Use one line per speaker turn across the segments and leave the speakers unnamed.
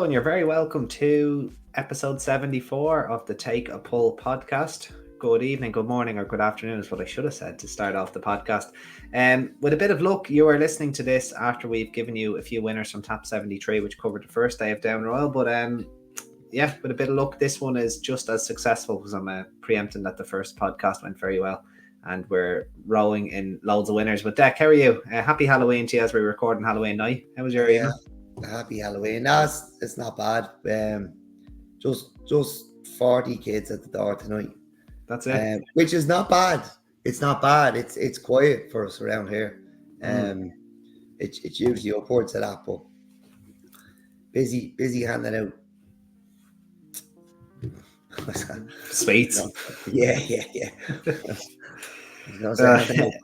Hello, and you're very welcome to episode 74 of the Take a Pull podcast. Good evening, good morning, or good afternoon is what I should have said to start off the podcast. With a bit of luck, you are listening to this after we've given you a few winners from Top 73, which covered the first day of Down Royal. But yeah, with a bit of luck, this one is just as successful because I'm preempting that the first podcast went very well. And we're rowing in loads of winners. But Dec, how are you? Happy Halloween to you as we record on Halloween night. How was your evening?
Happy Halloween. No, it's not bad. Just 40 kids at the door tonight.
That's it.
Which is not bad. It's not bad. It's quiet for us around here. It's usually upwards of that, but busy handing out
sweets.
Yeah.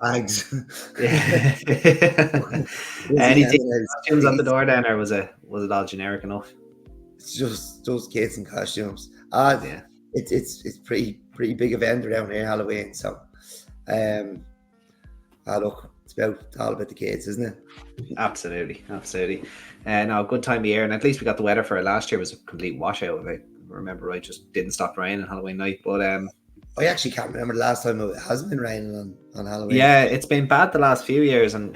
Bags.
Anything costumes at the door then, or was it all generic enough?
It's just kids in costumes. Yeah. It's pretty big event around here, Halloween. So look, it's all about the kids, isn't it?
Absolutely. No, good time of year, and at least we got the weather for it. Last year was a complete washout, if I remember right. Just didn't stop raining on Halloween night, but
I actually can't remember the last time it hasn't been raining on Halloween.
Yeah, it's been bad the last few years, and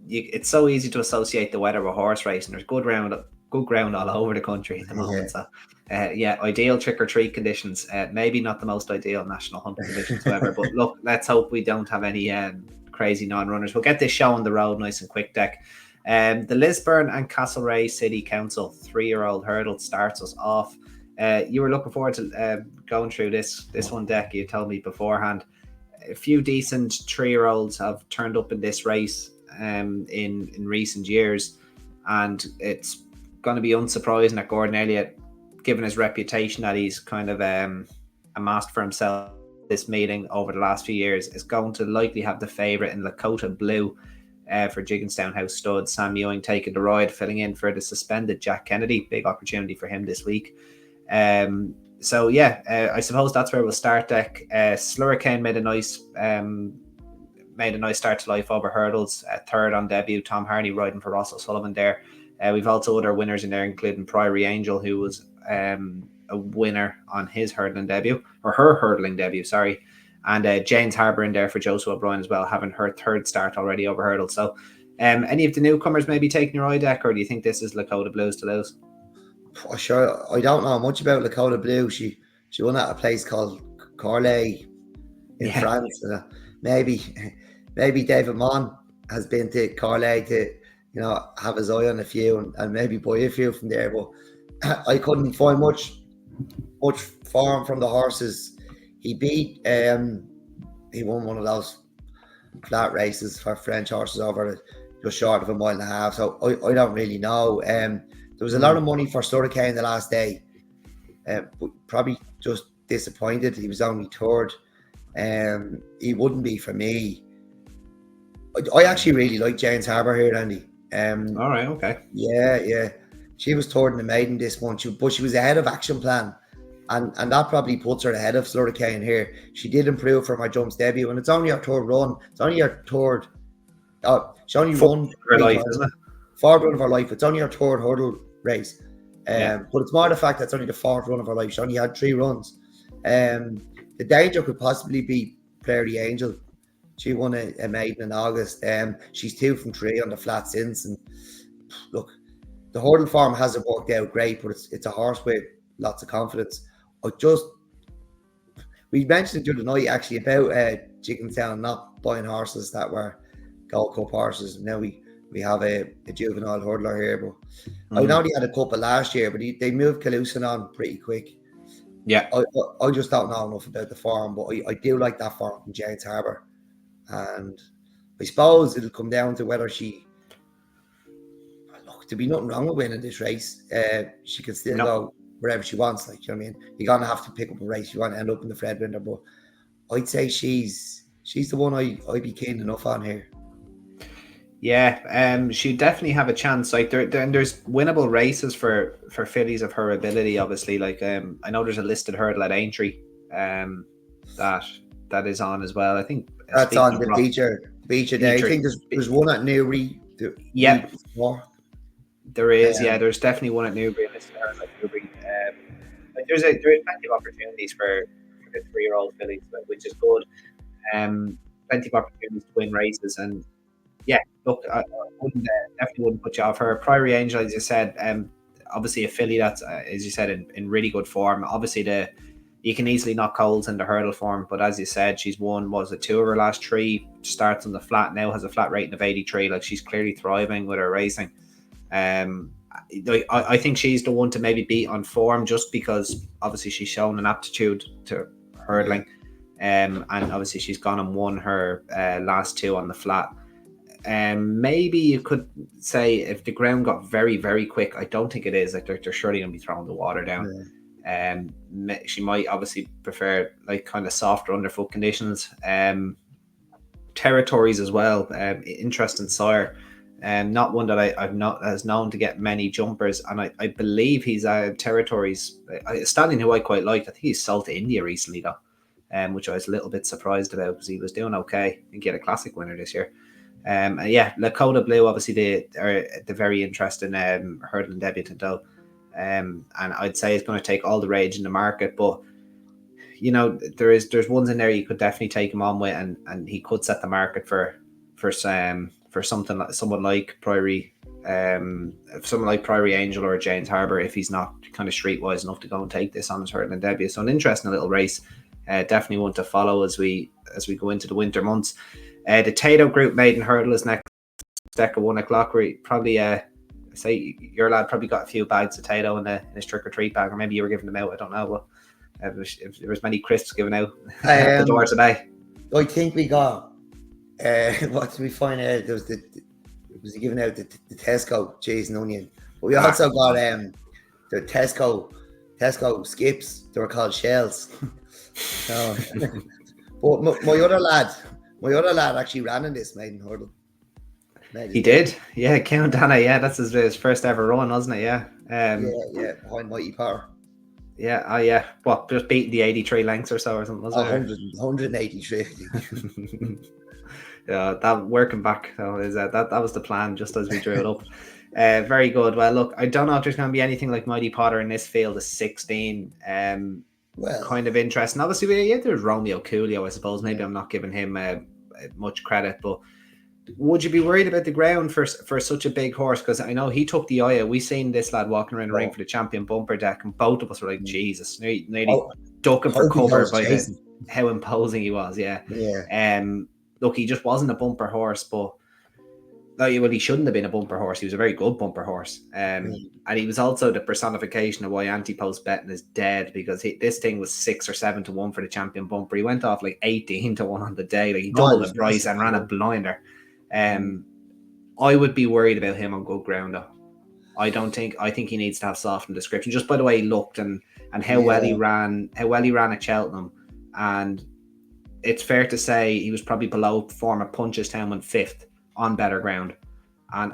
it's so easy to associate the weather with horse racing. There's good ground all over the country at the moment. So, ideal trick-or-treat conditions. Maybe not the most ideal national hunting conditions, however. But look, let's hope we don't have any crazy non-runners. We'll get this show on the road nice and quick, Dec. The Lisburn and Castlereagh City Council 3-year-old hurdle starts us off. You were looking forward to going through this one, Dec. You told me beforehand. A few decent 3-year-olds have turned up in this race in recent years, and it's going to be unsurprising that Gordon Elliott, given his reputation that he's kind of amassed for himself this meeting over the last few years, is going to likely have the favourite in Lakota Blue for Jigginstown House stud. Sam Ewing taking the ride, filling in for the suspended Jack Kennedy. Big opportunity for him this week. I suppose that's where we'll start, Dec. Slurricane made a nice start to life over hurdles. Third on debut, Tom Harney riding for Ross O'Sullivan there. We've also other winners in there, including Priory Angel, who was a winner on his hurdling debut, or her hurdling debut, sorry. And Jane's Harbour in there for Joseph O'Brien as well, having her third start already over hurdles. So any of the newcomers maybe taking your eye, Dec, or do you think this is Lakota Blues to lose?
Sure, I don't know much about Lakota Blue. She won at a place called Corlay in France. Maybe David Mon has been to Corlay to have his eye on a few and maybe buy a few from there. But I couldn't find much form from the horses. He won one of those flat races for French horses over just short of 1.5 miles. So I don't really know. There was a lot of money for Slurricane the last day, but probably just disappointed. He was only third. He wouldn't be for me. I actually really like Jane's Harbour here, Andy.
All right, okay.
Yeah. She was third in the maiden this month, but she was ahead of Action Plan, and that probably puts her ahead of Slurricane here. She did improve from her jumps debut, and it's only her third run. It's only her third. She only run
her life, isn't it?
Fourth run of her life. It's only her third hurdle race. But it's more the fact that it's only the fourth run of her life. She only had 3 runs. The danger could possibly be Prairie Angel. She won a maiden in August. She's 2 from 3 on the flat since. And look, the hurdle form hasn't worked out great, but it's a horse with lots of confidence. We mentioned it the other night actually about Jigginstown not buying horses that were Gold Cup horses. Now we have a juvenile hurdler here, but I know they had a couple last year, but they moved Calusin on pretty quick.
Yeah,
I just don't know enough about the form, but I do like that form from Jane's Harbour, and I suppose it'll come down to whether she. Look, there'll be nothing wrong with winning this race. She can still go wherever she wants. Like, you know what I mean, you're gonna have to pick up a race. You want to end up in the Fredwinder, but I'd say she's the one I'd be keen enough on here.
Yeah, she definitely have a chance. Like there's winnable races for fillies of her ability. Obviously, like I know there's a listed hurdle at Aintree, that is on as well. I think
that's on the Beecher Day. I think there's one at Newry.
There is. Yeah, there's definitely one at Newbury. missing her like Ruby. Like there is plenty of opportunities for the 3-year-old fillies, which is good. Plenty of opportunities to win races, and yeah, look, I wouldn't definitely wouldn't put you off her. Priory Angel, as you said, obviously a filly that's as you said in really good form. Obviously you can easily knock Coles in the hurdle form, but as you said, she's won, was it 2 of her last 3, starts on the flat, now has a flat rating of 83. Like, she's clearly thriving with her racing. I think she's the one to maybe beat on form, just because obviously she's shown an aptitude to hurdling, and obviously she's gone and won her last 2 on the flat. Maybe you could say if the ground got very, very quick, I don't think it is. Like, they're surely going to be throwing the water down. She might obviously prefer like kind of softer underfoot conditions. Territories as well. Interesting sire. Not one that I've not has known to get many jumpers, and I believe he's Territories. A stallion who I quite liked. I think he's sold to India recently though, which I was a little bit surprised about because he was doing okay. I think he had a classic winner this year. Lakota Blue, obviously the very interesting hurdling debutant though. And I'd say it's going to take all the rage in the market, but you know there's ones in there you could definitely take him on with, and he could set the market for something like someone like Priory Angel or James Harbour, if he's not kind of streetwise enough to go and take this on his hurdling debut. So an interesting little race, definitely one to follow as we go into the winter months. The Tayto Group maiden hurdle is next, Dec at 1 o'clock. Where probably say your lad probably got a few bags of Tayto in his trick or treat bag, or maybe you were giving them out. I don't know, but if there was many crisps given out at the door today.
I think we got. What did we find out? There was giving out the Tesco cheese and onion, but we also got the Tesco skips. They were called shells. But my other lad actually ran in this maiden hurdle.
He did, yeah. Count Anna, yeah. That's his first ever run, wasn't it? Yeah.
Behind Mighty Power.
Yeah, yeah. What, just beating the 83 lengths or so or something, was it?
183.
Yeah, that working back though is that was the plan, just as we drew it up. Very good. Well, look, I don't know if there's going to be anything like Mighty Potter in this field of 16. Well, kind of interesting. Obviously, there's Romeo Coolio, I suppose. Maybe I'm not giving him much credit, but would you be worried about the ground for such a big horse? Because I know he took the eye. We seen this lad walking around the ring for the champion bumper deck, and both of us were like, Jesus, nearly ducking for cover by how imposing he was. Yeah. Look, he just wasn't a bumper horse, but he shouldn't have been a bumper horse. He was a very good bumper horse. And he was also the personification of why anti-post betting is dead, because this thing was 6 or 7 to 1 for the champion bumper. He went off like 18 to 1 on the day. Like, he doubled the price and ran a blinder. I would be worried about him on good ground though. I think he needs to have softened description, just by the way he looked and how well he ran at Cheltenham. And it's fair to say he was probably below form at Punchestown when 5th on better ground. And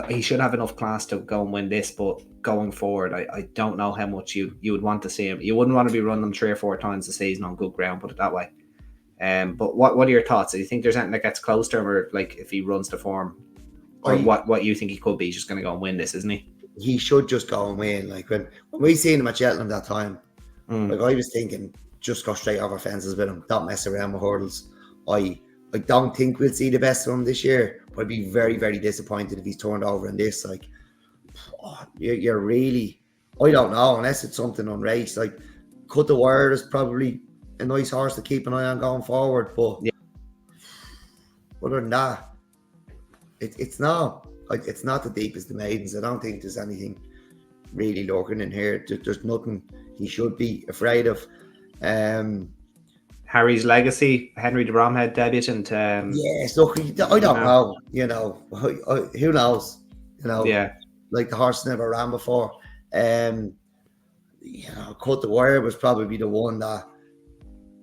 he should have enough class to go and win this, but going forward, I don't know how much you would want to see him. You wouldn't want to be running them 3 or 4 times a season on good ground, put it that way. But what are your thoughts? Do you think there's anything that gets close to him, or like if he runs to form, or what you think he could be? He's just going to go and win this, isn't he?
He should just go and win. Like when we seen him at Cheltenham that time, like I was thinking, just go straight over fences with him. Don't mess around with hurdles. I don't think we'll see the best of him this year, but I'd be very, very disappointed if he's turned over in this. Like, you're really, I don't know, unless it's something on race. Like, Cut the Wire is probably a nice horse to keep an eye on going forward, but other than that, it's not the deepest of maidens. I don't think there's anything really lurking in here. There's nothing he should be afraid of.
Harry's Legacy, Henry de Bromhead debutant.
Yes, look, I don't know. You know, who knows? You know, like the horse never ran before. You know, Cut the Wire was probably the one that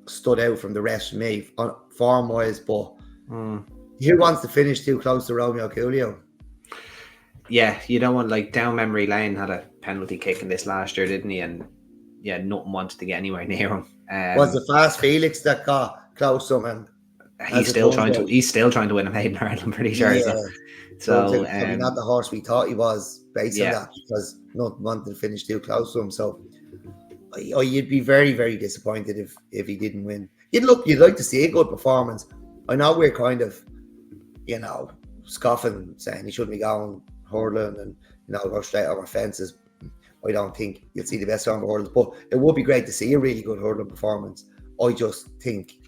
stood out from the rest of me form wise, but who wants to finish too close to Romeo Coolio?
Yeah, you don't want, like, down memory lane had a penalty kick in this last year, didn't he? And yeah, nothing wanted to get anywhere near him.
Was the Fast Felix that got close to him? And
he's still trying to win a maiden hurdle, I'm pretty sure.
So probably not the horse we thought he was based on that, because not wanting to finish too close to him. So you'd be very, very disappointed if he didn't win. You'd like to see a good performance. I know we're kind of, scoffing, saying he shouldn't be going hurling and go straight over fences. I don't think you'll see the best round of hurlers, but it would be great to see a really good hurling performance. I just think,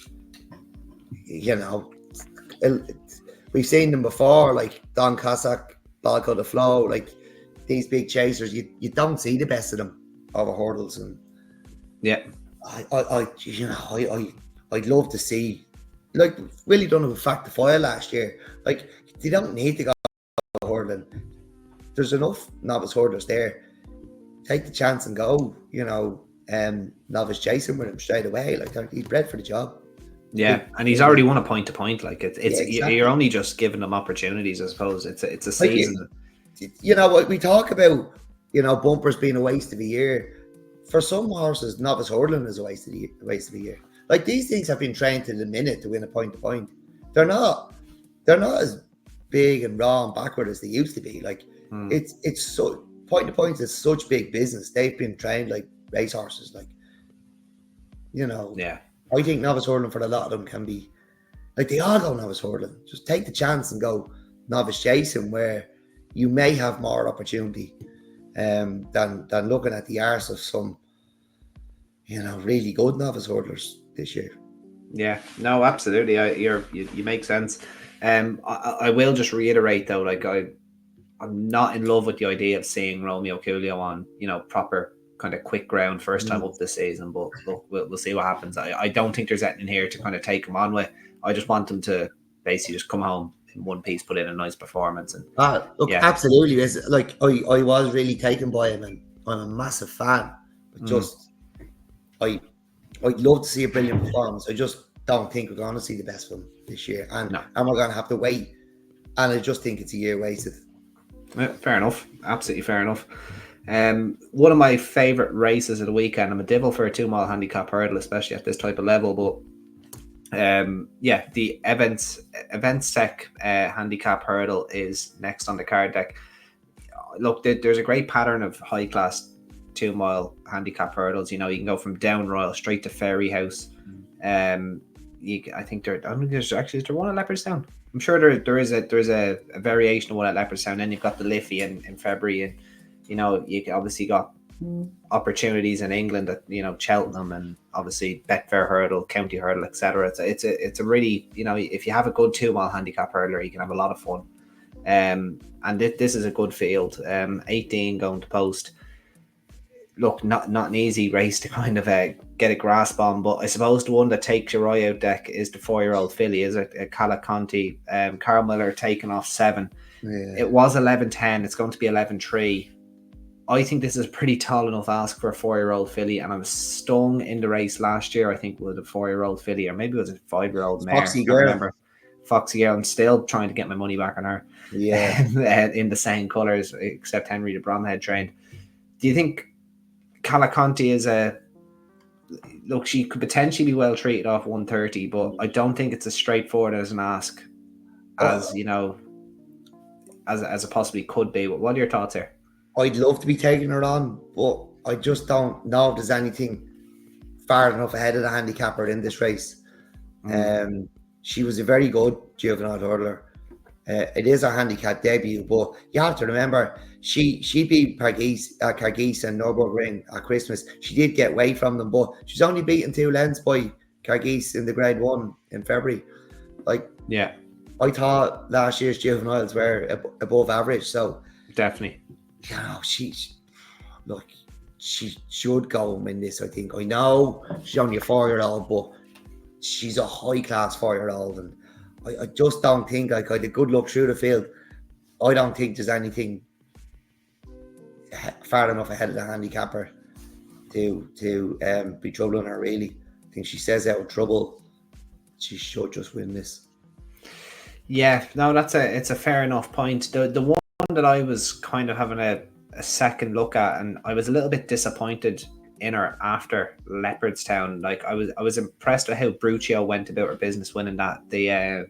we've seen them before, like Don Cossack, Balco the Flow, like these big chasers. You don't see the best of them over hurdles, and I'd love to see, like Willie done with Fact the Fire last year. Like, they don't need to go hurling. There's enough novice hurlers there. Take the chance and go. Novice chasing with him straight away. Like, he's bred for the job.
Yeah, and he's already won a point to point. Like,
exactly.
You're only just giving them opportunities, I suppose. It's a season.
We talk about bumpers being a waste of a year. For some horses, novice hurling is a waste of a year. Like, these things have been trained to the minute to win a point to point. They're not as big and raw and backward as they used to be. Like, it's so point to point is such big business. They've been trained like race horses. Like,
Yeah.
I think novice hurling for a lot of them can be like, they all go novice hurling. Just take the chance and go novice chasing, where you may have more opportunity than looking at the arse of some really good novice hurlers this year.
Yeah, no, absolutely. You make sense. I will just reiterate though, like, I'm not in love with the idea of seeing Romeo Coolio on proper kind of quick ground first time up this season, but look, we'll see what happens. I don't think there's anything here to kind of take him on with. I just want him to basically just come home in one piece, put in a nice performance, and
absolutely. It's like I was really taken by him, and I'm a massive fan, but just I'd love to see a brilliant performance. I just don't think we're going to see the best of him this year, and we're going to have to wait, and I just think it's a year wasted.
Fair enough, absolutely fair enough. One of my favourite races of the weekend, I'm a devil for a 2-mile handicap hurdle, especially at this type of level, but the Eventsec handicap hurdle is next on the card deck. Look, there's a great pattern of high class 2-mile handicap hurdles. You can go from Down Royal straight to Ferry House. I think there's one at Leopardstown. I'm sure there's a variation of one at Leopardstown. Then you've got the Liffey in February, and you obviously got opportunities in England at Cheltenham, and obviously Betfair hurdle, county hurdle, etc. It's a really, if you have a good 2-mile handicap hurdler, you can have a lot of fun. And this is a good field. 18 going to post. Look, not an easy race to kind of get a grasp on, but I suppose the one that takes your eye out, Dec, is the 4-year-old filly, is it? Calaconte. Carl Miller taking off 7. Yeah. It was 11.10. It's going to be 11.3. I think this is a pretty tall enough ask for a 4-year-old filly, and I was stung in the race last year, I think, with a 4-year-old filly, or maybe it was a 5-year-old mare.
Foxy Girl.
Remember. Foxy Girl. I'm still trying to get my money back on her.
Yeah.
In the same colours, except Henry the Bromhead trained. Do you think Calaconte is look, she could potentially be well treated off 130, but I don't think it's as straightforward as an ask as as it possibly could be. What are your thoughts here?
I'd love to be taking her on, but I just don't know if there's anything far enough ahead of the handicapper in this race. She was a very good juvenile hurdler. It is her handicap debut, but you have to remember she beat Cargis and Nürburgring at Christmas. She did get away from them, but she's only beaten 2 lengths by Cargis in the Grade 1 in February. I thought last year's juveniles were above average, so
definitely.
She should go and win this, I think. I know she's only a 4-year-old, but she's a high-class 4-year-old, and I just don't think, I had a good look through the field. I don't think there's anything far enough ahead of the handicapper to be troubling her, really. I think she says out of trouble, she should just win this.
Yeah, no, it's a fair enough point. The one that I was kind of having a second look at, and I was a little bit disappointed in her after Leopardstown. Like, I was impressed with how Bruccio went about her business winning that, the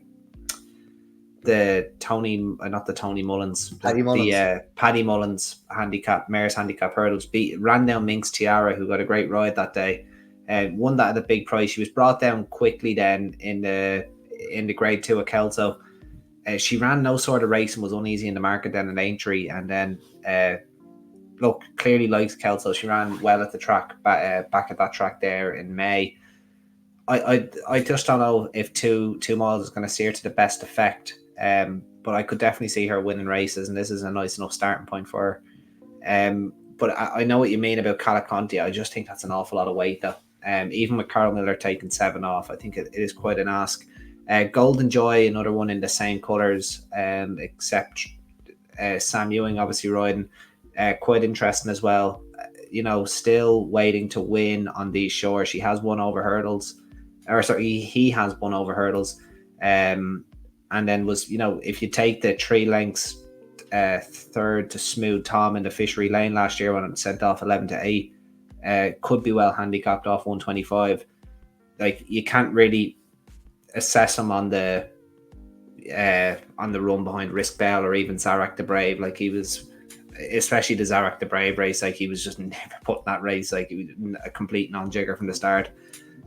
the Tony, not the Tony Mullins,
Paddy Mullins.
the Paddy Mullins handicap, Mayor's handicap hurdles, ran down Minx Tiara, who got a great ride that day, and won that at a big price. She was brought down quickly then in the grade 2 at Kelso. She ran no sort of race and was uneasy in the market then at Aintree, and then clearly likes Kelso. She ran well at the track, back at that track there in May. I just don't know if two miles is going to steer to the best effect, but I could definitely see her winning races, and this is a nice enough starting point for her. But I know what you mean about Calaconte. I just think that's an awful lot of weight, though. Even with Carl Miller taking 7 off, I think it is quite an ask. Golden Joy, another one in the same colours, except Sam Ewing obviously riding. Quite interesting as well. Still waiting to win on these shores. He has won over hurdles. He has won over hurdles. And then was, if you take the 3 lengths, third to Smooth Tom in the Fishery Lane last year when it sent off 11 to 8, could be well handicapped off 125. Like, you can't really assess him on the run behind Risk Bell or even Zarak the Brave. Like, he was, especially the Zarak the Brave race, like, he was just never put in that race. Like, he was a complete non-jigger from the start.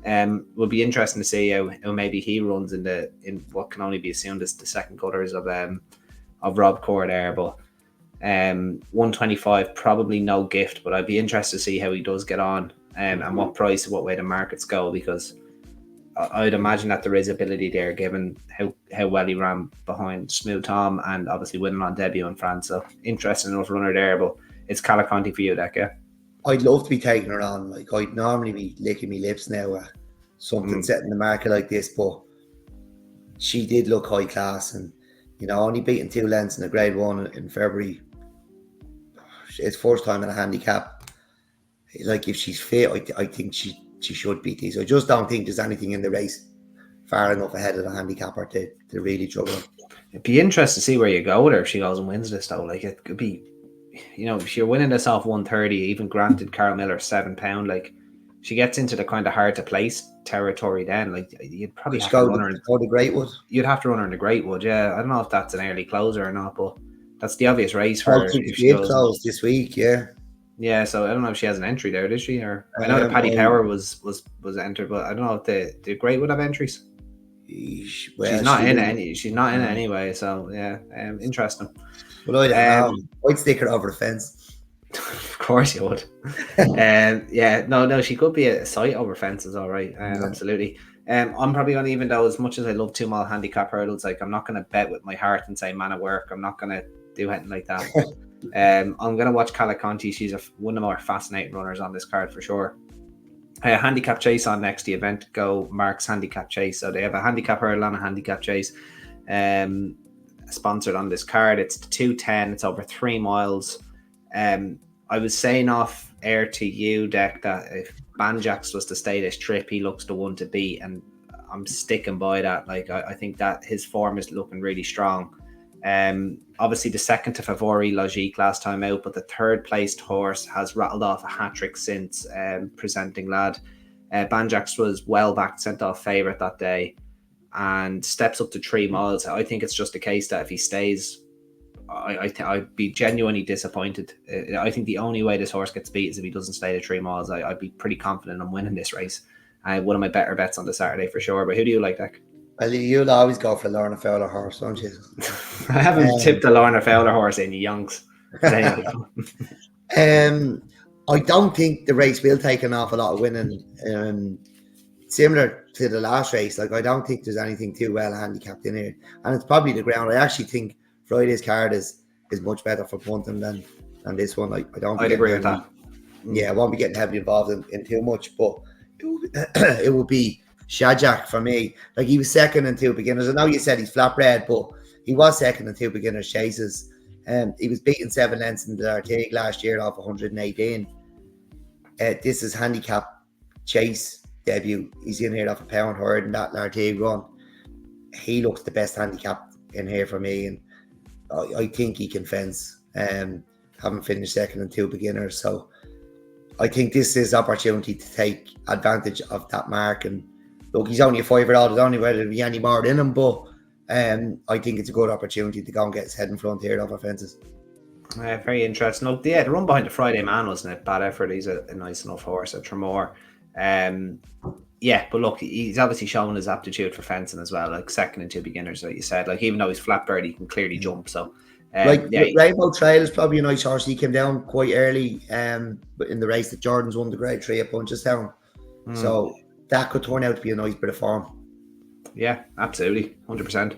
Will be interesting to see how maybe he runs in what can only be assumed as the second colours of Rob Core there. But 125 probably no gift, but I'd be interested to see how he does get on, and what price, what way the markets go, because I'd imagine that there is ability there given how well he ran behind Smooth Tom and obviously winning on debut in France. So interesting enough runner there, but it's Calaconte for you, Dec, yeah?
I'd love to be taking her on. Like, I'd normally be licking my lips now at something set in the market like this, but she did look high class, and only beating 2 lengths in a grade 1 in February. It's first time in a handicap. Like, if she's fit, I think she should beat these. I just don't think there's anything in the race far enough ahead of the handicapper to really trouble her.
It'd be interesting to see where you go with her if she goes and wins this, though. Like, it could be, if you're winning this off 130, even granted Carl Miller £7, like, she gets into the kind of hard to place territory then. Like, you'd probably have to run her in
the Greatwood.
You'd have to run her in the Greatwood, yeah. I don't know if that's an early closer or not, but that's the obvious race for her.
If she closed this week, yeah.
Yeah, so I don't know if she has an entry there, does she? Or I know that Paddy Power was entered, but I don't know if the Greatwood have entries. She's not in it. She's not in it anyway. So yeah, interesting.
Well, I don't know. I'd stick her over the fence.
Of course you would. Yeah, no, she could be a sight over fences, all right. Absolutely. I'm probably going to, even though as much as I love 2 mile handicap hurdles, like, I'm not going to bet with my heart and say man of work. I'm not going to do anything like that. I'm going to watch Calaconte. She's one of the more fascinating runners on this card for sure. Handicap chase on next, the Eventco Marks handicap chase. So they have a handicap hurdle and a handicap chase sponsored on this card. It's the 210. It's over 3 miles. I was saying off air to you, Dec, that if Banjax was to stay this trip, he looks the one to beat, and I'm sticking by that. Like, I think that his form is looking really strong. Obviously the second to Favori Logique last time out, but the third placed horse has rattled off a hat-trick since, presenting Lad. Banjax was well backed, sent off favourite that day, and steps up to 3 miles. I think it's just a case that if he stays, I'd be genuinely disappointed. I think the only way this horse gets beat is if he doesn't stay to 3 miles. I'd be pretty confident I'm winning this race. One of my better bets on the Saturday for sure. But who do you like, Dec?
Well, you'll always go for Lorna Fowler horse, don't you?
I haven't tipped the Lorna Fowler horse in yonks.
I don't think the race will take an awful lot of winning. Similar to the last race, like, I don't think there's anything too well handicapped in here, and it's probably the ground. I actually think Friday's card is much better for punting than this one. Like, I'd
agree with that.
Yeah, I won't be getting heavily involved in too much, but it would be Shajak for me. Like, he was second in 2 beginners. I know you said he's flat bred, but he was second in 2 beginners chases. He was beaten 7 lengths in the Lartigue last year off 118. This is handicap chase debut. He's in here off a pound hard in that Lartigue run. He looks the best handicap in here for me, and I think he can fence. Haven't finished second in 2 beginners, so I think this is opportunity to take advantage of that mark. And look, he's only a 5-year-old. I don't know whether there'll be any more in him, but I think it's a good opportunity to go and get his head in front here over fences.
Very interesting. No, yeah, the run behind the Friday Man wasn't a bad effort. He's a nice enough horse at Tremor. Yeah, but look, he's obviously shown his aptitude for fencing as well, like second and two beginners, like you said. Like, even though he's flat bird, he can clearly jump. So,
Rainbow Trail is probably a nice horse. He came down quite early but in the race that Jordan's won the grade 3 at Punchestown. So that could turn out to be a nice bit of form.
Yeah, absolutely. 100%.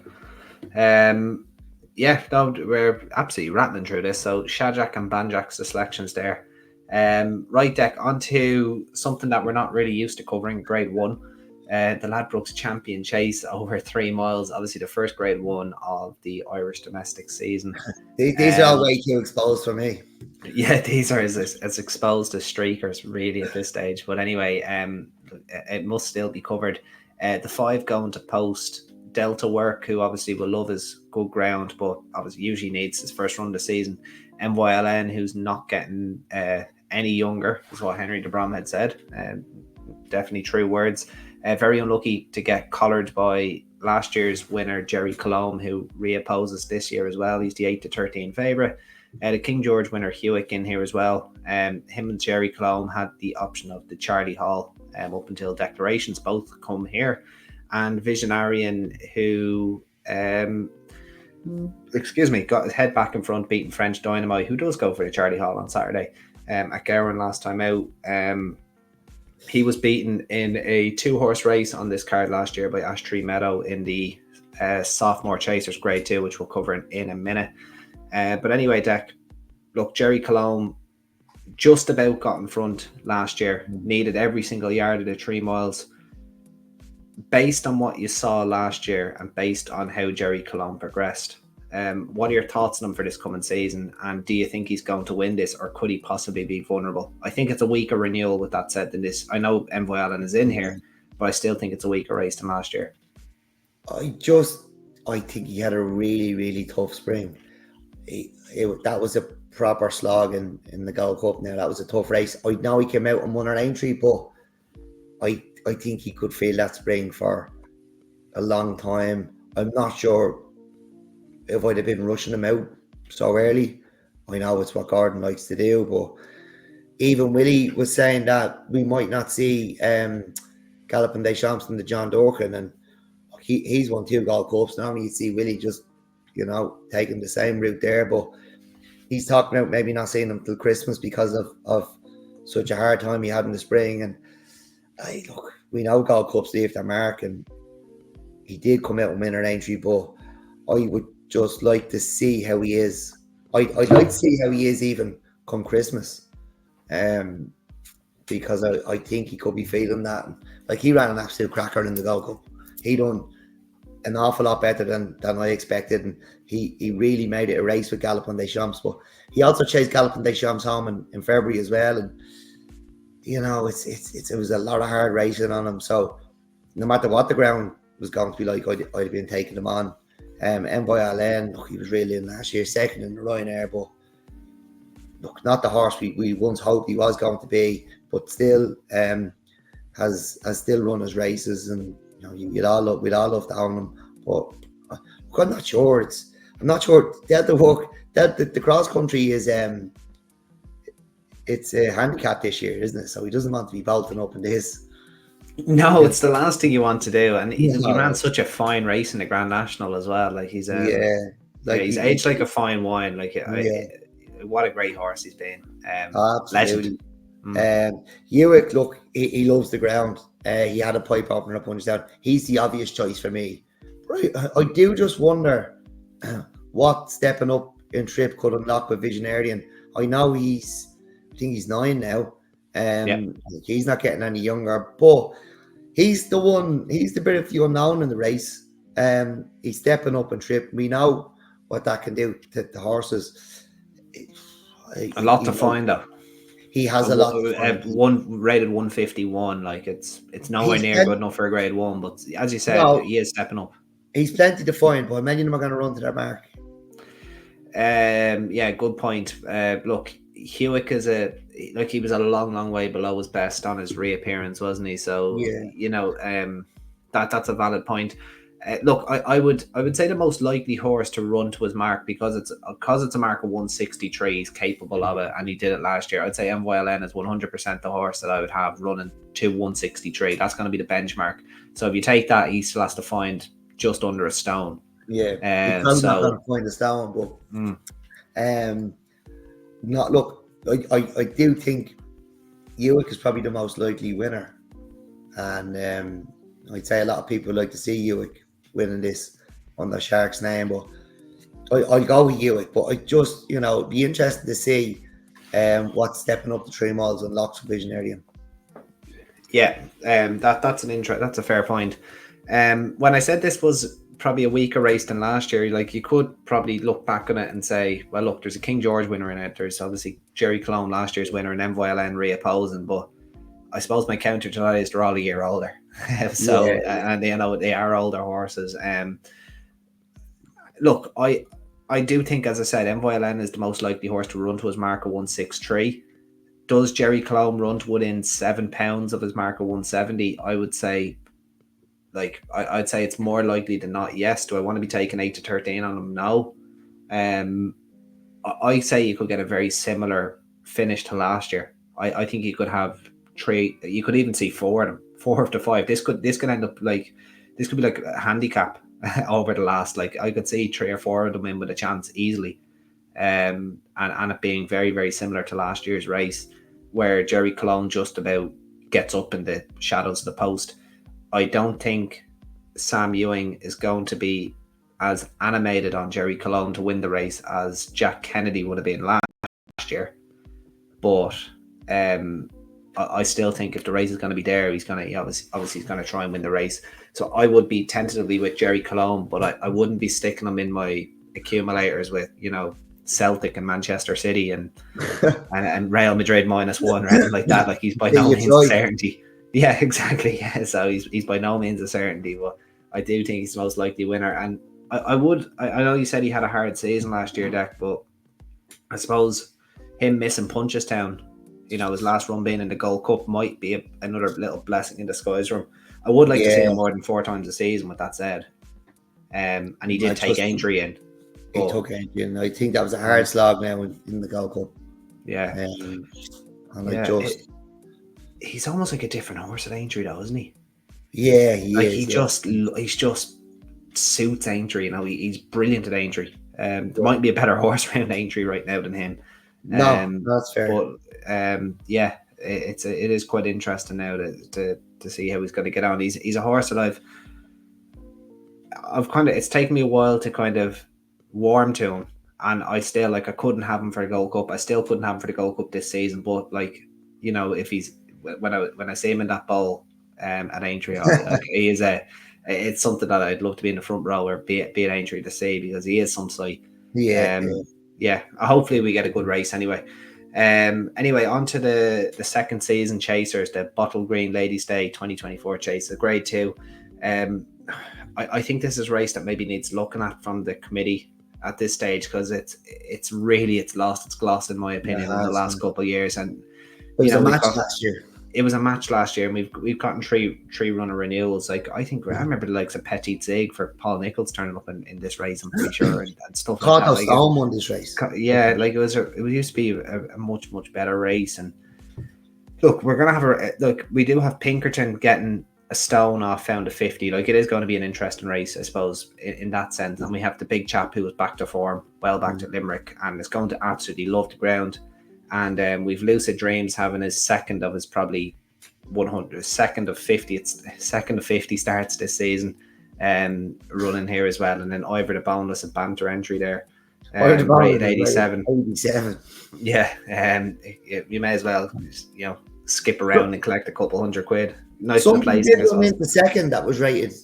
Yeah, no, we're absolutely rattling through this. So Shajak and Banjak's the selections there. Right, Dec, on to something that we're not really used to covering, grade 1. The Ladbrokes Champion Chase over 3 miles. Obviously the first grade 1 of the Irish domestic season.
These are all way too exposed for me.
Yeah, these are as exposed as streakers really at this stage. But anyway, it must still be covered. The 5 going to post. Delta Work, who obviously will love his good ground, but obviously usually needs his first run of the season. MYLN, who's not getting any younger, is what Henry de Brom had said. Definitely true words. Very unlucky to get collared by last year's winner, Jerry Colombe, who reopposes this year as well. He's the 8-13 favourite. The King George winner, Hewick, in here as well. Him and Jerry Colombe had the option of the Charlie Hall up until declarations. Both come here. And Visionarian, who, got his head back in front, beating French Dynamite, who does go for the Charlie Hall on Saturday at Gowan last time out. He was beaten in a 2-horse race on this card last year by Ash Tree Meadow in the Sophomore Chasers Grade 2, which we'll cover in a minute. But anyway, Dec, look, Jerry Colombe just about got in front last year, needed every single yard of the 3 miles. Based on what you saw last year and based on how Jerry Colombe progressed, what are your thoughts on him for this coming season? And do you think he's going to win this, or could he possibly be vulnerable? I think it's a weaker renewal with that said than this. I know Envoy Allen is in here, but I still think it's a weaker race than last year.
I think he had a really, really tough spring. That was a proper slog in the Gold Cup. Now, that was a tough race. I know he came out and won an entry, but I think he could feel that spring for a long time. I'm not sure if I'd have been rushing him out so early. I know it's what Gordon likes to do, but even Willie was saying that we might not see Galloping Des Champs and the John Dorkin, and he's won 2 Gold Cups. Normally you'd see Willie just, taking the same route there, but he's talking about maybe not seeing him till Christmas because of such a hard time he had in the spring. And look, we know Gold Cups leave their mark, and he did come out and win an entry, but I would just like to see how he is. I'd like to see how he is even come Christmas, because I think he could be feeling that. Like, he ran an absolute cracker in the Gold Cup. He done an awful lot better than I expected, and he really made it a race with Galloping Des Champs. But he also chased Galloping Des Champs home in February as well, and it was a lot of hard racing on him. So no matter what the ground was going to be like, I'd have been taking him on. MYLN, look, he was really in last year, second in the Ryanair, but look, not the horse we once hoped he was going to be, but still has still run his races, and we'd all love to own him. But I'm not sure. Delta Work, the cross country is it's a handicap this year, isn't it? So he doesn't want to be bolting up in this.
No, it's the last thing you want to do. And he ran such a fine race in the Grand National as well. Like, he's he's aged like a fine wine. Like, what a great horse he's been.
Absolutely. Hewick, look, he loves the ground. He had a pipe opener up Punchestown. He's the obvious choice for me. Right, I do just wonder what stepping up in trip could unlock with Visionarian. I know I think he's 9 now. He's not getting any younger, but he's the bit of the unknown in the race. He's stepping up in trip. We know what that can do to the horses.
A lot to find though.
He has a lot.
One rated 151. Like, it's nowhere near good enough for a grade 1. But as you said, he is stepping up.
He's plenty to find, but many of them are going to run to their mark.
Good point. Look, Hewick he was a long way below his best on his reappearance, wasn't he? So that's a valid point. Look, I would say the most likely horse to run to his mark because it's a mark of 163. He's capable of it, and he did it last year. I'd say MYLN is 100% the horse that I would have running to 163. That's going to be the benchmark. So if you take that, he still has to find just under a stone.
Yeah, he's probably not going to find a stone, but not look. I do think Ewick is probably the most likely winner, and I'd say a lot of people like to see Ewick winning this on the Sharks name, but I'll go with Ewick. But I just, be interested to see what's stepping up the 3 miles on Locks Visionarian.
Yeah, that's a fair point. When I said this was probably a weaker race than last year, like you could probably look back on it and say, well, look, there's a King George winner in it. There's obviously Jerry Cologne, last year's winner, and MYLN reopposing. But I suppose my counter to that is they're all a year older. So, and they are older horses. Look, I do think, as I said, MYLN is the most likely horse to run to his mark of 163. Does Jerry Cologne run to within £7 of his mark of 170? I would say, I'd say it's more likely than not. Yes. Do I want to be taking 8 to 13 on him? No. I say you could get a very similar finish to last year. I think you could have 3. You could even see 4 of them, 4 to 5. This could end up this could be like a handicap over the last. Like I could see 3 or 4 of them in with a chance easily, and it being very, very similar to last year's race, where Jerry Cologne just about gets up in the shadows of the post. I don't think Sam Ewing is going to be as animated on Jerry Cologne to win the race as Jack Kennedy would have been last year. But I still think if the race is going to be there, he's going to obviously he's going to try and win the race. So I would be tentatively with Jerry Cologne, but I wouldn't be sticking him in my accumulators with Celtic and Manchester City and Real Madrid -1 or anything like that. Like he's by no means a certainty. Yeah, exactly. Yeah, so he's by no means a certainty, but I do think he's the most likely winner. And I know you said he had a hard season last year, Dec, but I suppose him missing Punchestown, his last run being in the Gold Cup might be another little blessing in disguise for him. I would like to see him more than 4 times a season, with that said. And he did take Aintree in.
He took Aintree in. I think that was a hard slog now in the Gold Cup.
Yeah. He's almost like a different horse at Aintree, though, isn't he?
Yeah, he
just suits Aintree. He's brilliant at Aintree. There might be a better horse around Aintree right now than him.
No, that's fair.
But it is quite interesting now to see how he's going to get on. He's a horse that I've kind of. It's taken me a while to kind of warm to him, and I still I couldn't have him for the Gold Cup. I still couldn't have him for the Gold Cup this season. But if he's when I see him in that bowl at Aintree, he is it's something that I'd love to be in the front row or be at Aintree to see, because he is some sight. Yeah. Hopefully we get a good race anyway. Anyway, on to the second season chasers, the Bottlegreen Ladies Day 2024 chase, the Grade 2. I think this is a race that maybe needs looking at from the committee at this stage, because it's lost its gloss, in my opinion, in the last couple of years. And
it was a match last year.
It was a match last year, and we've gotten three runner renewals. I remember the likes of Petit Zig for Paul Nichols turning up in this race, I'm pretty sure, and stuff like that.
Stone won this race.
Yeah, it used to be a much, much better race. And look, we're gonna have we do have Pinkerton getting a stone off Found a 50. It is going to be an interesting race, I suppose, in that sense. And we have the big chap who was back to form, well back to Limerick, and is going to absolutely love the ground. And we've Lucid Dreams having his second of his probably 100, second of 50 starts this season, running here as well. And then Ivor the Boneless, a banter entry there, rated 87. Yeah, you may as well skip around and collect a couple £100. Nice placing as well.
The second that was rated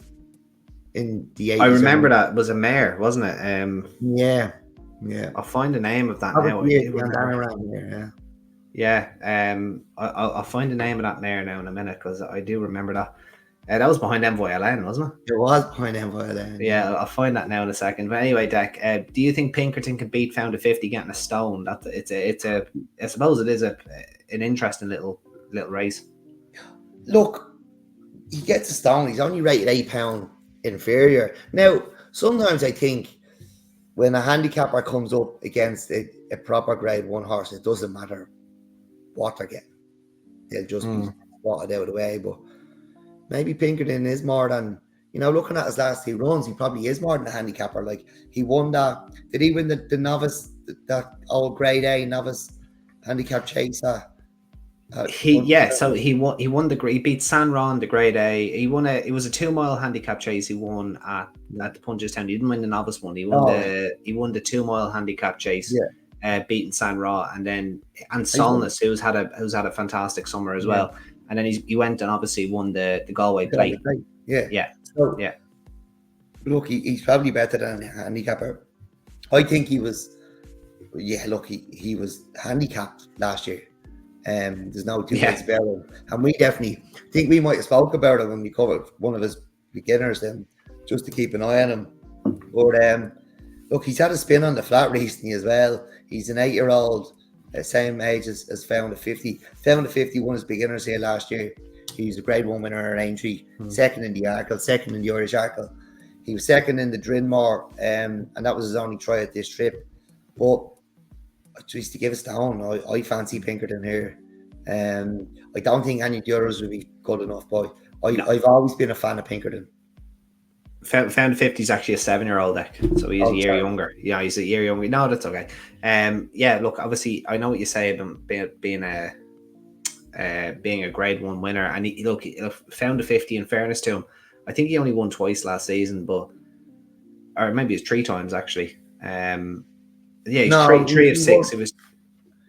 in the 80s.
I remember that was a mare, wasn't it?
Yeah.
I'll find the name of that now. I'll find the name of that mare now in a minute, because I do remember that. That was behind MYLN, wasn't it?
It was behind MYLN.
Yeah, I'll find that now in a second. But anyway, Dec, do you think Pinkerton can beat Found a 50 getting a stone? I suppose it is an interesting little race.
Look, he gets a stone. He's only rated £8 inferior. Now, sometimes I think when a handicapper comes up against a proper grade 1 horse, it doesn't matter what they're getting. They'll just be spotted out of the way. But maybe Pinkerton is more than, looking at his last 2 runs, he probably is more than a handicapper. Like, he won that. Did he win the novice, that old grade A novice handicap chaser?
He won he beat San Ron, the grade A. It was a 2 mile handicap chase. He won at the Punchestown. He didn't win the novice one. He won the 2 mile handicap chase, beating San Ron, and Solness, who's had a fantastic summer as well. And then he went and obviously won the Galway Plate.
Look, he's probably better than a handicapper. I think he was. Yeah, look, he was handicapped last year. There's no two ways about him. And we definitely think we might have spoke about it when we covered one of his beginners, then just to keep an eye on him. But look, he's had a spin on the flat recently as well. He's an 8-year-old, same age as Found a 50. Found a 50 won his beginners here last year. He was a grade 1 winner at Aintree, second in the Arkle, second in the Irish Arkle. He was second in the Drinmore, and that was his only try at this trip. But just to give us the own, I fancy Pinkerton here. I don't think any of the others would be good enough, but I've always been a fan of Pinkerton.
Found 50 is actually a 7-year-old deck, so he's a year younger. Yeah, he's a year younger. No, that's okay. Look, obviously, I know what you say about being a grade 1 winner, and he found a 50. In fairness to him, I think he only won twice last season, or maybe it's 3 times actually. He's 3 of 6.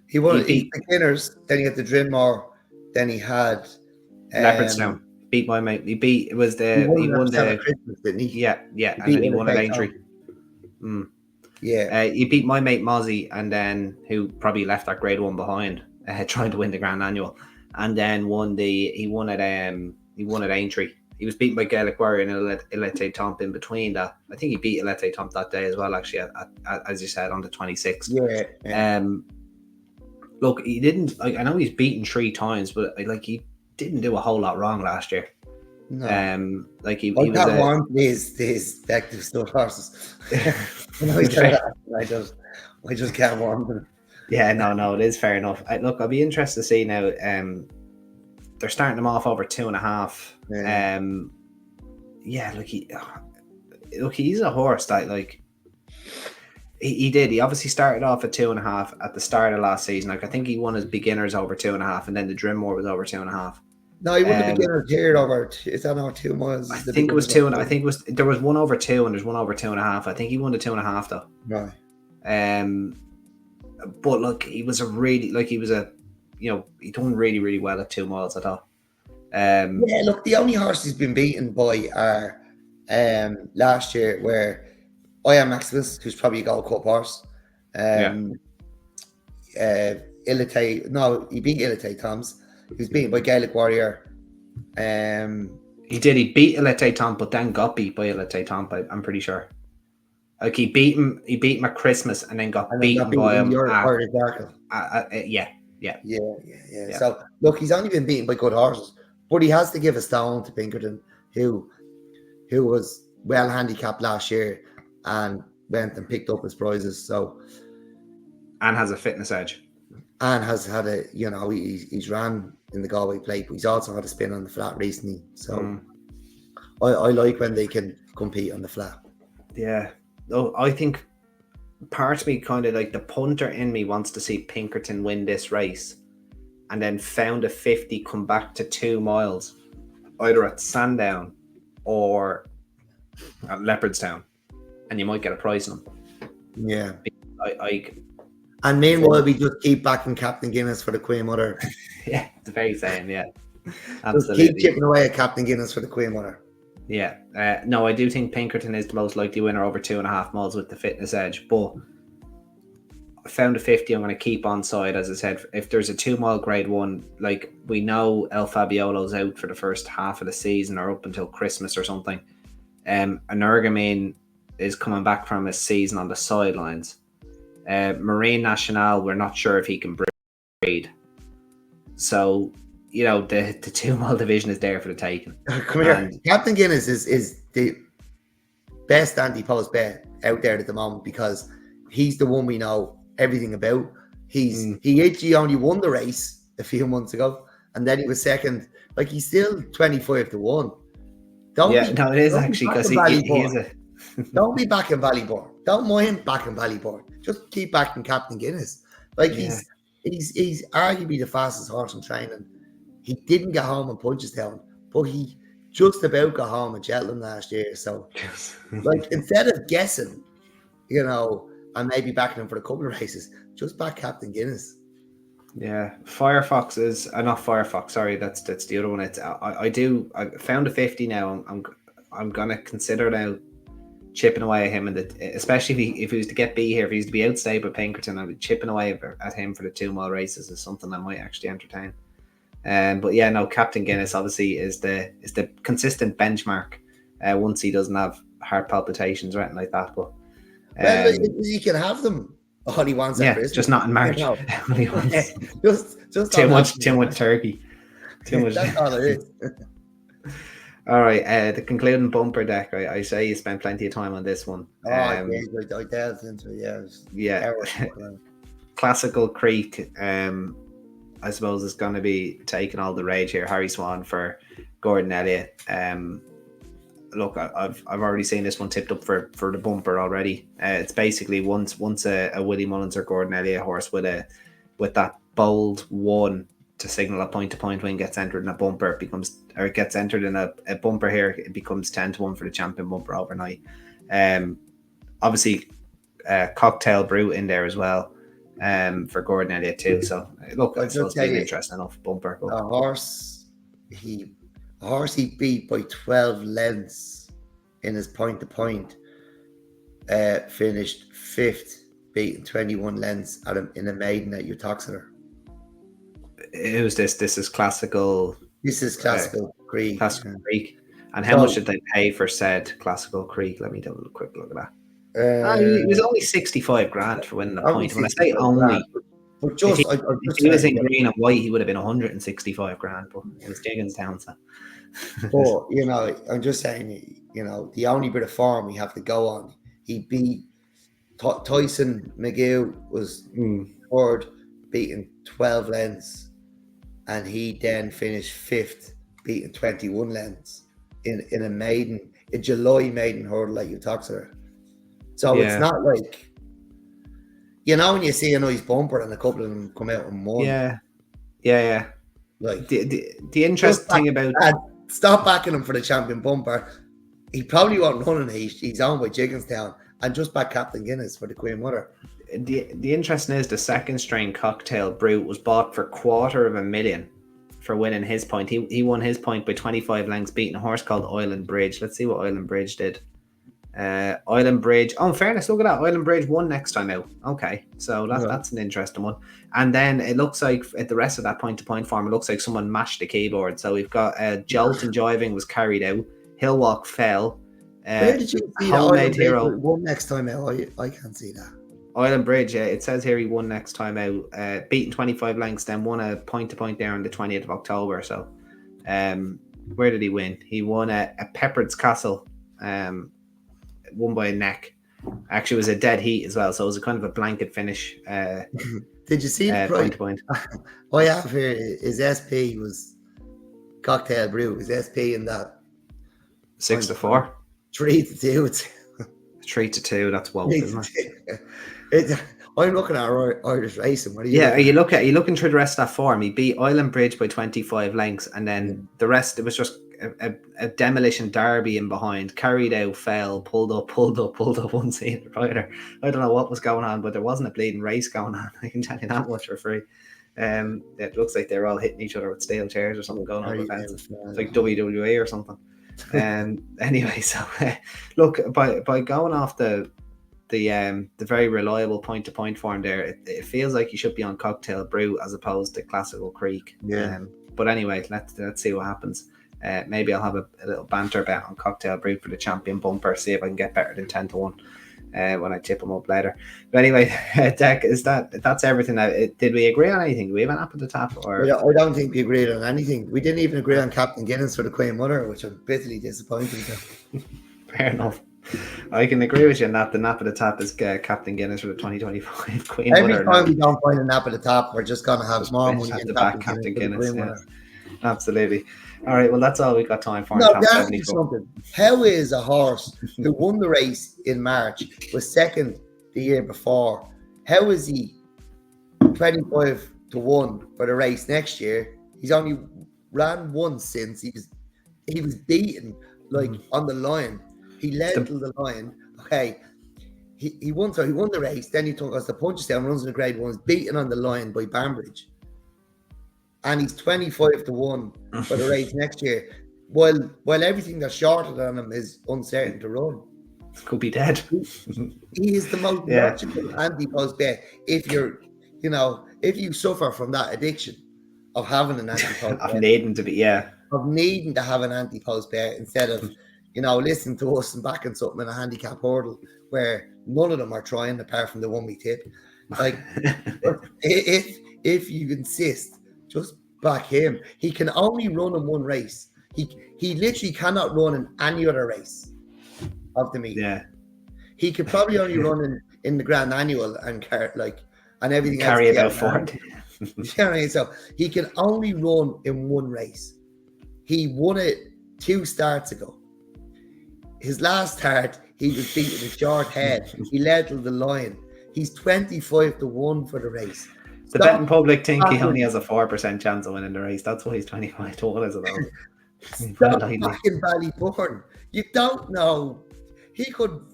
He beat beginners, then he had the Drinmore, then he had
Leopardstown. Beat my mate. He won the
Christmas, didn't he?
Yeah, and then he won at Aintree. He beat my mate Mozzie, and then who probably left that grade 1 behind, trying to win the Grand Annual, and then he won at Aintree. He was beaten by Gaelic Warrior and Ilete Tomp in between that. I think he beat Ilete Tomp that day as well, actually, as you said, on the 26th. Look, he didn't. I know he's beaten 3 times, but he didn't do a whole lot wrong last year.
No.
I
can't warm these active stud horses. I just can't warm them.
Yeah, no, it is fair enough. Look, I'll be interested to see now. They're starting them off over 2.5. He's a horse that he obviously started off at 2.5 at the start of last season. I think he won his beginners over 2.5, and then the Drinmore was over 2.5.
No, he won the beginners here over. Is that not 2 miles?
I think it was 2, and I think there was one over 2, and there's one over 2.5. I think he won the 2.5 though.
Right.
But look, he was he done really, really well at 2 miles, I thought.
Look, the only horse he's been beaten by are last year where I Am Maximus, who's probably a Gold Cup horse. He beat Ilete Toms. He was beaten by Gaelic Warrior.
He beat Ilete Tomp, but then got beat by Ilete Tomp, I'm pretty sure. He beat him at Christmas and then got beaten by him.
Yeah. So look, he's only been beaten by good horses, but he has to give a stone to Pinkerton, who was well handicapped last year and went and picked up his prizes. So,
and has a fitness edge,
and has had he's ran in the Galway Plate, but he's also had a spin on the flat recently. So I like when they can compete on the flat.
Yeah. Oh, I think part of me kind of the punter in me wants to see Pinkerton win this race and then Found a 50 come back to 2 miles, either at Sandown or at Leopardstown, and you might get a prize on them.
Yeah. And meanwhile, we just keep backing Captain Guinness for the Queen Mother.
Yeah, the very same, yeah.
Absolutely. Just keep chipping away at Captain Guinness for the Queen Mother.
Yeah. No, I do think Pinkerton is the most likely winner over 2.5 miles with the fitness edge, but I Found a 50, I'm going to keep on side. As I said, if there's a 2 mile grade 1, we know El Fabiolo's out for the first half of the season or up until Christmas or something. Energumen is coming back from his season on the sidelines. Marine National, we're not sure if he can breed. So, the 2 mile division is there for the taking.
Come here. Captain Guinness is best anti-post bet out there at the moment because he's the one we know everything about. He actually only won the race a few months ago, and then he was second. Like, he's still 25 to 1.
It is actually because he is a.
Don't be backing Ballybourne. Don't mind backing Ballybourne. Just keep backing Captain Guinness. Like, he's arguably the fastest horse in training. He didn't get home in Punchestown, but he just about got home in Cheltenham last year. So, like, instead of guessing, you know, and maybe backing him for a couple of races, just back Captain Guinness.
Yeah, Firefox is not Firefox. Sorry, that's the other one. It's I found a 50 now. I'm gonna consider now chipping away at him, and especially if he was to get B here, if he was to be outstayed by Pinkerton, I'd be chipping away at him for the 2 mile races is something I might actually entertain. But yeah, no, Captain Guinness obviously is the consistent benchmark. Once he doesn't have heart palpitations or anything like that, but
he can have them. All he wants,
just not in March.
You know. just
too much turkey. Too much.
That's all it is.
All right, the concluding bumper deck. I say you spent plenty of time on this one.
I delved into it.
Yeah. Classical Creek. I suppose is going to be taking all the rage here. Harry Swan for Gordon Elliott. Look, I've already seen this one tipped up for the bumper already. It's basically once a Willie Mullins or Gordon Elliott horse with that bold 1 to signal a point-to-point win gets entered in a bumper, it gets entered in a bumper here, it becomes 10 to 1 for the champion bumper overnight. Obviously, Cocktail Brute in there as well for Gordon Elliott too. So look, it's been an interesting enough bumper. But
a horse he beat by 12 lengths in his point-to-point finished 5th, beating 21 lengths in a maiden at Uttoxeter.
Who's this? This is Classical.
This is Classical Creek.
Classical Creek. And how much did they pay for said Classical Creek? Let me have a quick look at that. He was only 65 grand for winning the point. When I say only,
but just
if he was in green and white, he would have been 165 grand. But it was Dickinstown. So.
But you know, I'm just saying, you know, the only bit of form we have to go on. He beat Tyson McGill was third, beating 12 lengths. And he then finished 5th, beating 21 lengths in a July maiden hurdle at Uttoxeter. So it's not like, you know, when you see a nice bumper and a couple of them come out and won.
Yeah. Like the interesting thing about
stop backing him for the champion bumper. He probably won't run in he's owned by Jigginstown, and just back Captain Guinness for the Queen Mother.
The interesting is the second strain Cocktail Brute was bought for $250,000 for winning his point. He won his point by 25 lengths, beating a horse called Island Bridge. Let's see what Island Bridge did. Island Bridge. Oh, in fairness, look at that. Island Bridge won next time out. Okay, so that's an interesting one. And then it looks like at the rest of that point-to-point form, it looks like someone mashed the keyboard. So we've got Jolt and Jiving was carried out. Hillwalk fell.
Where did you see Homemade Hero won next time out? I can't see that.
Island Bridge, it says here he won next time out, beating 25 lengths, then won a point-to-point there on the 20th of October. So where did he win? He won a Peppard's Castle, won by a neck. Actually, it was a dead heat as well, so it was a kind of a blanket finish.
Did you see the
point-to-point?
I have here, his SP was Cocktail Brew. His SP in that
6-4?
3-2.
3-2, that's woke, isn't it?
I'm looking at Irish racing. What are
you looking through the rest of that form? He beat Island Bridge by 25 lengths, and then the rest, it was just a demolition derby in behind, carried out, fell, pulled up, one-seater rider. I don't know what was going on, but there wasn't a bleeding race going on. I can tell you that much for free. It looks like they're all hitting each other with steel chairs or something going on. It's like WWE or something. Anyway, so look, by going off the very reliable point-to-point form there, it feels like you should be on Cocktail Brew as opposed to Classical Creek. But anyway, let's see what happens. Maybe I'll have a little banter bet on Cocktail Brew for the champion bumper, see if I can get better than 10 to 1 when I tip them up later. But anyway, Dec, that's everything. Did we agree on anything? Do we have an app at the top? Or
I don't think we agreed on anything. We didn't even agree on Captain Guinness for the Queen Mother, which I'm bitterly disappointed about.
Fair enough. I can agree with you on that. The nap at the top is Captain Guinness for the 2025 Queen
Every
winner.
time we don't find a nap at the top, we're just gonna have more money
Have
in
to back
Captain
Captain
Guinness.
Guinness. Yeah. Absolutely. All right. Well, that's all we got time for.
No,
In top
to ask you
74.
something. How is a horse who won the race in March, was second the year before, how is he 25 to 1 for the race next year? He's only ran once since he was beaten like on the line. He led to the line. Okay. He won the race, then he took us the punches down, runs in the grade ones, beaten on the line by Banbridge. And he's 25 to 1 for the race next year. While everything that's shorter than him is uncertain to run.
Could be dead.
He is the most logical anti-post bet if you suffer from that addiction of having an anti-post bet.
Of needing to have an anti-post bet instead of, listening to us and backing something in a handicap hurdle where none of them are trying apart from the one we tip. Like, if you insist, just back him. He can only run in one race. He literally cannot run in any other race of the meet. Yeah.
He could probably only run in the Grand Annual and everything
carry
else.
About 40.
So he can only run in one race. He won it 2 starts ago. His last start, he was beaten a short head. He led to the line. He's 25 to 1 for the race.
The betting public think he only has a 4% chance of winning the race. That's why he's 25 to 1 as a vote.
Stop backing Ballybourne. You don't know. He could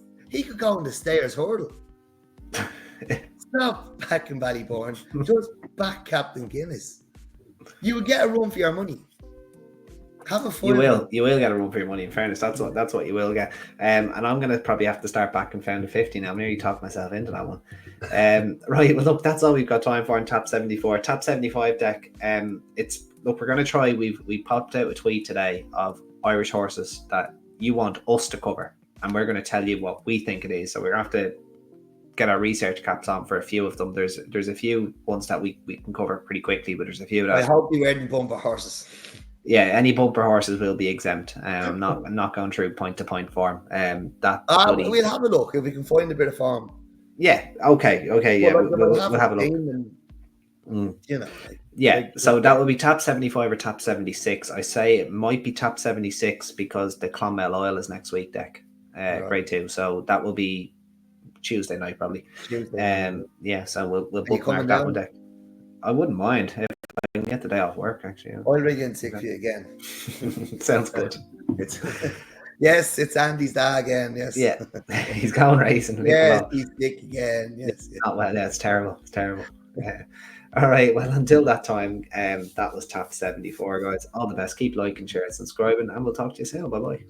go on the stairs hurdle. Stop backing Ballybourne. Just back Captain Guinness. You will get a run for your money. Have a fun.
You will get a run for your money. In fairness, that's what you will get. And I'm gonna probably have to start backing Found 50 now. I'm nearly talking myself into that one. Right. Well, look, that's all we've got time for in top 74. Top 75 deck. We're gonna try. We popped out a tweet today of Irish horses that you want us to cover, and we're gonna tell you what we think it is. So we're gonna have to get our research caps on for a few of them. There's a few ones that we can cover pretty quickly, but there's a few that
I hope you weren't bumper horses.
Yeah, any bumper horses will be exempt. I'm not going through point to point form.
We'll have a look if we can find a bit of form.
Yeah. Okay. Yeah. We'll have a look. So that will be top 75 or top 76. I say it might be top 76 because the Clonmel Oil is next week, Dec. Grade 2. So that will be Tuesday night probably. So we'll bookmark that one, Dec. I wouldn't mind if I can get the day off work, actually.
I'll ring in sick for you again.
Sounds good.
Yes, it's Andy's dad again. Yes.
Yeah. He's going racing.
Yes, he's sick again. Yes.
Not well. Yeah, it's terrible. All right. Well, until that time, that was top 74, guys. All the best. Keep liking, sharing, subscribing, and we'll talk to you soon. Bye-bye.